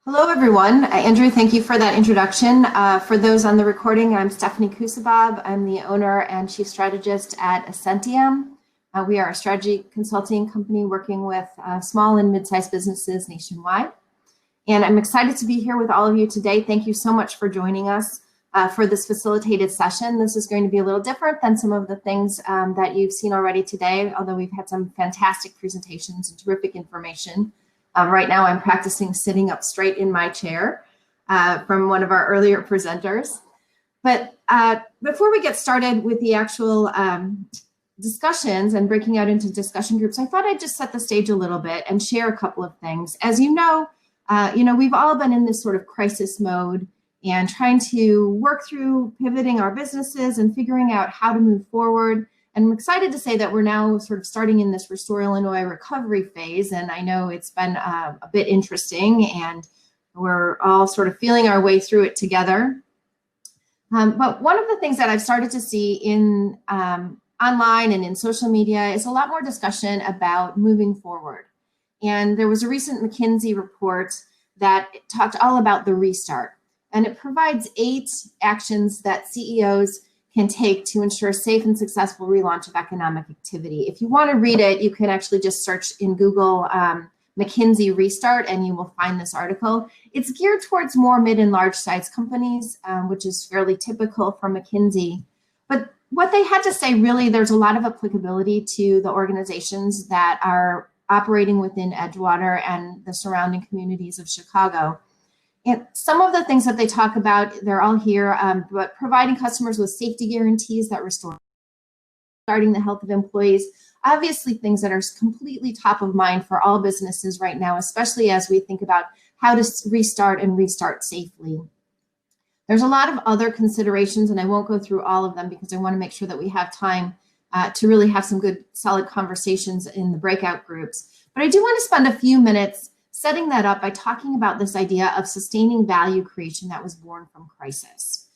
Hello, everyone. Andrew, thank you for that introduction. For those on the recording, I'm Stephanie Kusibab. I'm the owner and chief strategist at Essentiam. We are a strategy consulting company working with small and mid-sized businesses nationwide. And I'm excited to be here with all of you today. Thank you so much for joining us for this facilitated session. This is going to be a little different than some of the things that you've seen already today, although we've had some fantastic presentations and terrific information. Right now, I'm practicing sitting up straight in my chair from one of our earlier presenters. But before we get started with the actual discussions and breaking out into discussion groups, I thought I'd just set the stage a little bit and share a couple of things. As you know, we've all been in this sort of crisis mode and trying to work through pivoting our businesses and figuring out how to move forward. And I'm excited to say that we're now sort of starting in this Restore Illinois recovery phase. And I know it's been a bit interesting and we're all sort of feeling our way through it together. But one of the things that I've started to see in online and in social media is a lot more discussion about moving forward. And there was a recent McKinsey report that talked all about the restart. And it provides 8 actions that CEOs can take to ensure safe and successful relaunch of economic activity. If you want to read it, you can actually just search in Google McKinsey Restart and you will find this article. It's geared towards more mid and large size companies, which is fairly typical for McKinsey. But what they had to say, really, there's a lot of applicability to the organizations that are operating within Edgewater and the surrounding communities of Chicago. And some of the things that they talk about, they're all here, but providing customers with safety guarantees that restore starting the health of employees, obviously things that are completely top of mind for all businesses right now, especially as we think about how to restart and restart safely. There's a lot of other considerations, and I won't go through all of them because I want to make sure that we have time to really have some good, solid conversations in the breakout groups. But I do want to spend a few minutes setting that up by talking about this idea of sustaining value creation that was born from crisis.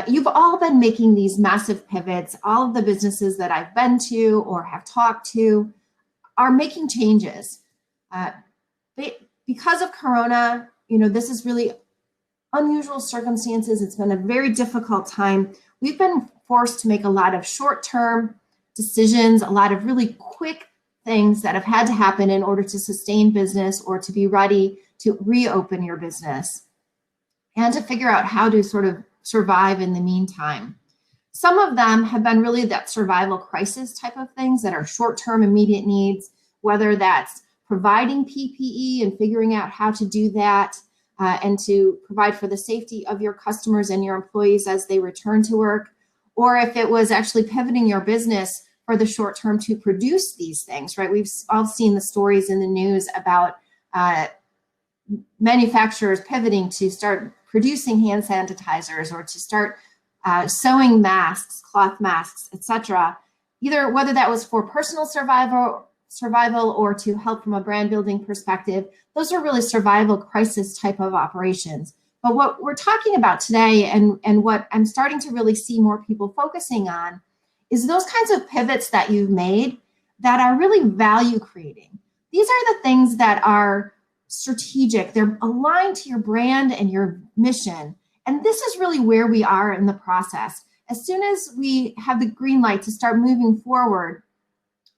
You've all been making these massive pivots. All of the businesses that I've been to or have talked to are making changes. Because of Corona, this is really unusual circumstances. It's been a very difficult time. We've been forced to make a lot of short-term decisions, a lot of really quick things that have had to happen in order to sustain business or to be ready to reopen your business and to figure out how to sort of survive in the meantime. Some of them have been really that survival crisis type of things that are short-term immediate needs, whether that's providing PPE and figuring out how to do that and to provide for the safety of your customers and your employees as they return to work, or if it was actually pivoting your business for the short term to produce these things, right? We've all seen the stories in the news about manufacturers pivoting to start producing hand sanitizers or to start sewing masks, cloth masks, etc. Either whether that was for personal survival or to help from a brand building perspective, those are really survival crisis type of operations. But what we're talking about today and what I'm starting to really see more people focusing on is those kinds of pivots that you've made that are really value creating. These are the things that are strategic. They're aligned to your brand and your mission. And this is really where we are in the process. As soon as we have the green light to start moving forward,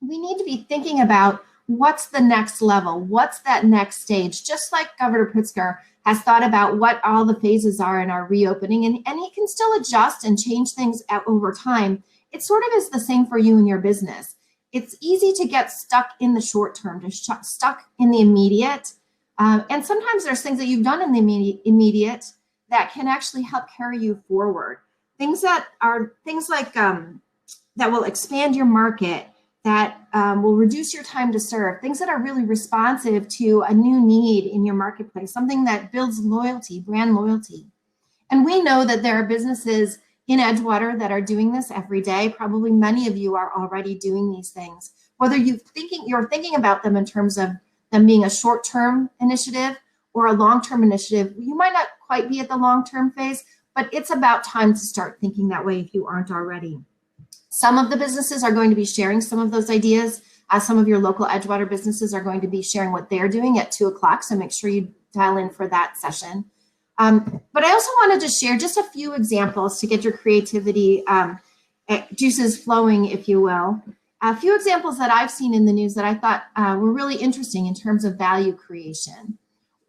we need to be thinking about what's the next level, what's that next stage, just like Governor Pritzker has thought about what all the phases are in our reopening, and he can still adjust and change things over time. It sort of is the same for you and your business. It's easy to get stuck in the short term, to stuck in the immediate. And sometimes there's things that you've done in the immediate that can actually help carry you forward. Things that are things like that will expand your market, that will reduce your time to serve, things that are really responsive to a new need in your marketplace, something that builds loyalty, brand loyalty. And we know that there are businesses in Edgewater that are doing this every day. Probably many of you are already doing these things. Whether you're thinking about them in terms of them being a short-term initiative or a long-term initiative, you might not quite be at the long-term phase, but it's about time to start thinking that way if you aren't already. Some of the businesses are going to be sharing some of those ideas. Some of your local Edgewater businesses are going to be sharing what they're doing at 2 o'clock, so make sure you dial in for that session. But I also wanted to share just a few examples to get your creativity juices flowing, if you will. A few examples that I've seen in the news that I thought were really interesting in terms of value creation.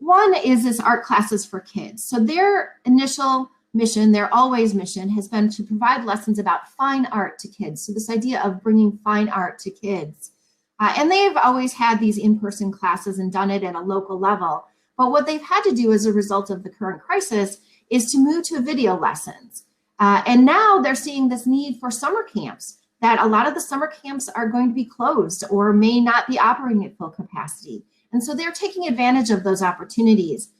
One is this art classes for kids. So their initial mission, their always mission, has been to provide lessons about fine art to kids. So this idea of bringing fine art to kids. And they've always had these in-person classes and done it at a local level. But what they've had to do as a result of the current crisis is to move to video lessons. And now they're seeing this need for summer camps, that a lot of the summer camps are going to be closed or may not be operating at full capacity. And so they're taking advantage of those opportunities.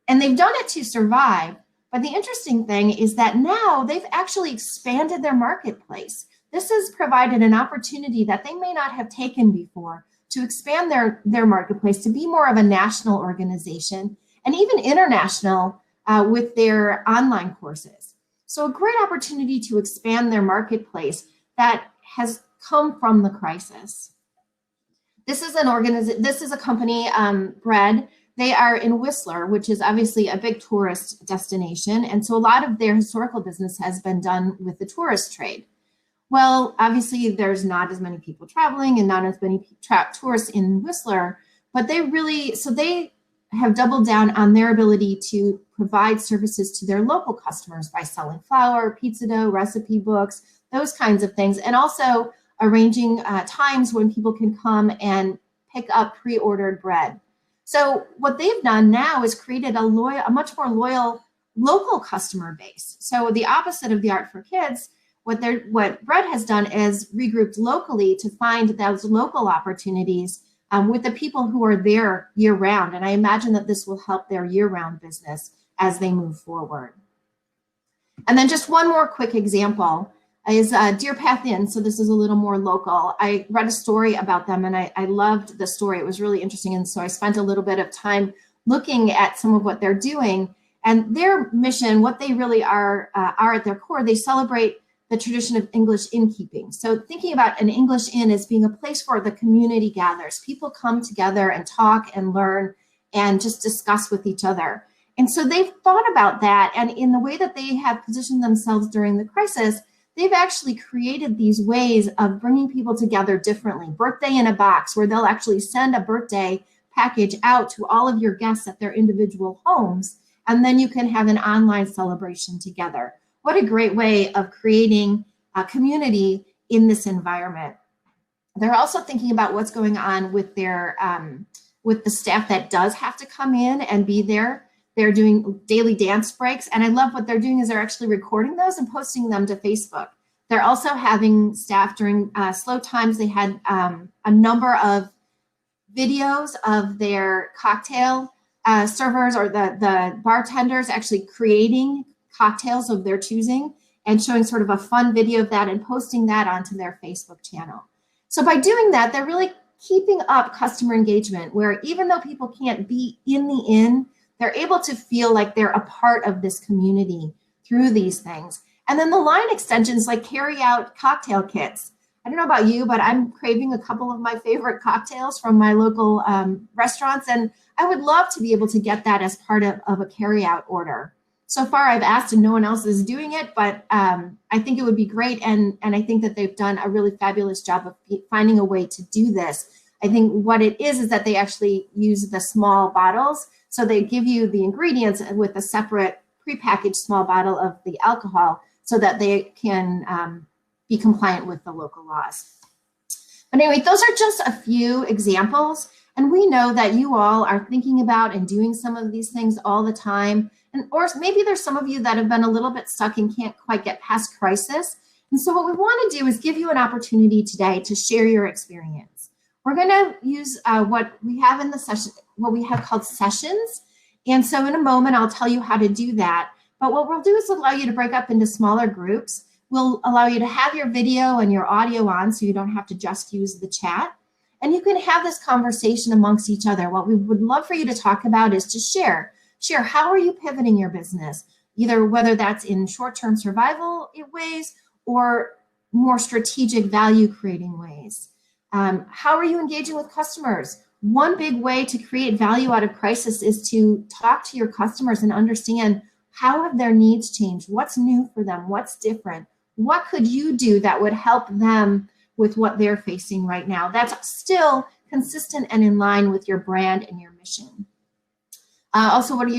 And they've done it to survive. But the interesting thing is that now they've actually expanded their marketplace. This has provided an opportunity that they may not have taken before to expand their marketplace, to be more of a national organization and even international with their online courses. So a great opportunity to expand their marketplace that has come from the crisis. This is a company, Bread. They are in Whistler, which is obviously a big tourist destination. And so a lot of their historical business has been done with the tourist trade. Well, obviously there's not as many people traveling and not as many tourists in Whistler, but they have doubled down on their ability to provide services to their local customers by selling flour, pizza dough, recipe books, those kinds of things, and also arranging times when people can come and pick up pre-ordered bread. So what they've done now is created a much more loyal local customer base. So the opposite of the Art for Kids, what Bread has done is regrouped locally to find those local opportunities with the people who are there year round. And I imagine that this will help their year-round business as they move forward. And then just one more quick example is Deer Path Inn. So this is a little more local. I read a story about them and I loved the story. It was really interesting. And so I spent a little bit of time looking at some of what they're doing. And their mission, what they really are at their core, they celebrate the tradition of English innkeeping. So thinking about an English inn as being a place where the community gathers. People come together and talk and learn and just discuss with each other. And so they've thought about that. And in the way that they have positioned themselves during the crisis, they've actually created these ways of bringing people together differently. Birthday in a box, where they'll actually send a birthday package out to all of your guests at their individual homes. And then you can have an online celebration together. What a great way of creating a community in this environment. They're also thinking about what's going on with their with the staff that does have to come in and be there. They're doing daily dance breaks. And I love what they're doing is they're actually recording those and posting them to Facebook. They're also having staff during slow times. They had a number of videos of their cocktail servers or the bartenders actually creating cocktails of their choosing and showing sort of a fun video of that and posting that onto their Facebook channel. So by doing that, they're really keeping up customer engagement where even though people can't be in the inn, they're able to feel like they're a part of this community through these things. And then the line extensions like carry out cocktail kits. I don't know about you, but I'm craving a couple of my favorite cocktails from my local restaurants. And I would love to be able to get that as part of a carry out order. So far, I've asked and no one else is doing it, but I think it would be great. And I think that they've done a really fabulous job of finding a way to do this. I think what it is that they actually use the small bottles. So they give you the ingredients with a separate prepackaged small bottle of the alcohol so that they can be compliant with the local laws. But anyway, those are just a few examples. And we know that you all are thinking about and doing some of these things all the time. Or maybe there's some of you that have been a little bit stuck and can't quite get past crisis. And so what we want to do is give you an opportunity today to share your experience. We're going to use what we have in the session, what we have called sessions. And so in a moment, I'll tell you how to do that. But what we'll do is allow you to break up into smaller groups. We'll allow you to have your video and your audio on so you don't have to just use the chat. And you can have this conversation amongst each other. What we would love for you to talk about is to share how are you pivoting your business, either whether that's in short-term survival ways or more strategic value creating ways. How are you engaging with customers? One big way to create value out of crisis is to talk to your customers and understand how have their needs changed, what's new for them, what's different, what could you do that would help them with what they're facing right now. That's still consistent and in line with your brand and your mission. Also, what are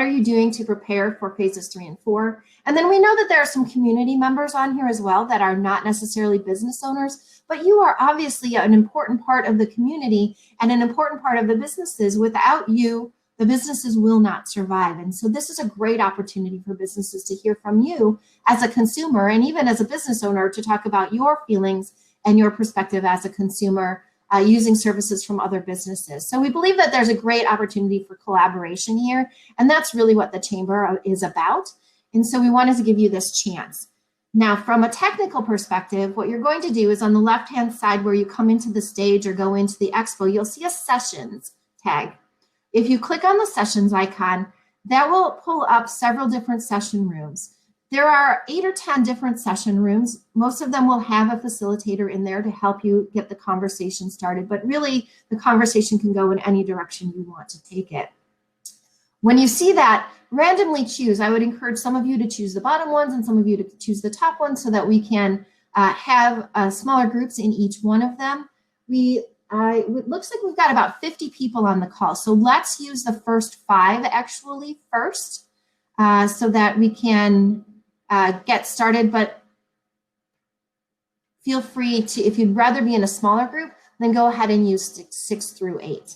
you doing to prepare for phases 3 and 4? And then we know that there are some community members on here as well that are not necessarily business owners, but you are obviously an important part of the community and an important part of the businesses. Without you, the businesses will not survive. And so this is a great opportunity for businesses to hear from you as a consumer and even as a business owner to talk about your feelings and your perspective as a consumer using services from other businesses. So we believe that there's a great opportunity for collaboration here, and that's really what the Chamber is about. And so we wanted to give you this chance. Now, from a technical perspective, what you're going to do is on the left-hand side where you come into the stage or go into the expo, you'll see a sessions tag. If you click on the sessions icon, that will pull up several different session rooms. There are 8 or 10 different session rooms. Most of them will have a facilitator in there to help you get the conversation started, but really the conversation can go in any direction you want to take it. When you see that, randomly choose. I would encourage some of you to choose the bottom ones and some of you to choose the top ones so that we can have smaller groups in each one of them. It looks like we've got about 50 people on the call. So let's use the first 5 actually first so that we can get started, but feel free to, if you'd rather be in a smaller group, then go ahead and use 6 through 8.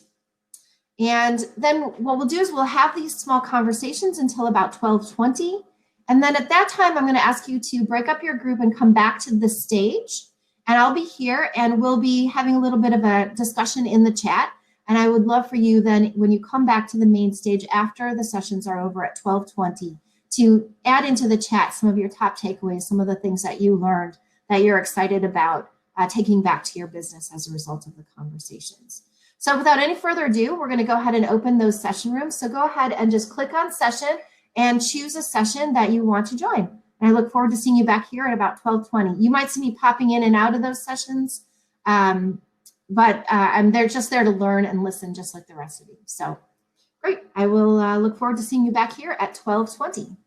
And then what we'll do is we'll have these small conversations until about 12:20. And then at that time, I'm going to ask you to break up your group and come back to the stage. And I'll be here and we'll be having a little bit of a discussion in the chat. And I would love for you then, when you come back to the main stage after the sessions are over at 12:20, to add into the chat some of your top takeaways, some of the things that you learned that you're excited about taking back to your business as a result of the conversations. So without any further ado, we're going to go ahead and open those session rooms. So go ahead and just click on session and choose a session that you want to join. And I look forward to seeing you back here at about 12:20. You might see me popping in and out of those sessions, but I'm just there to learn and listen just like the rest of you. So great. I will look forward to seeing you back here at 12:20.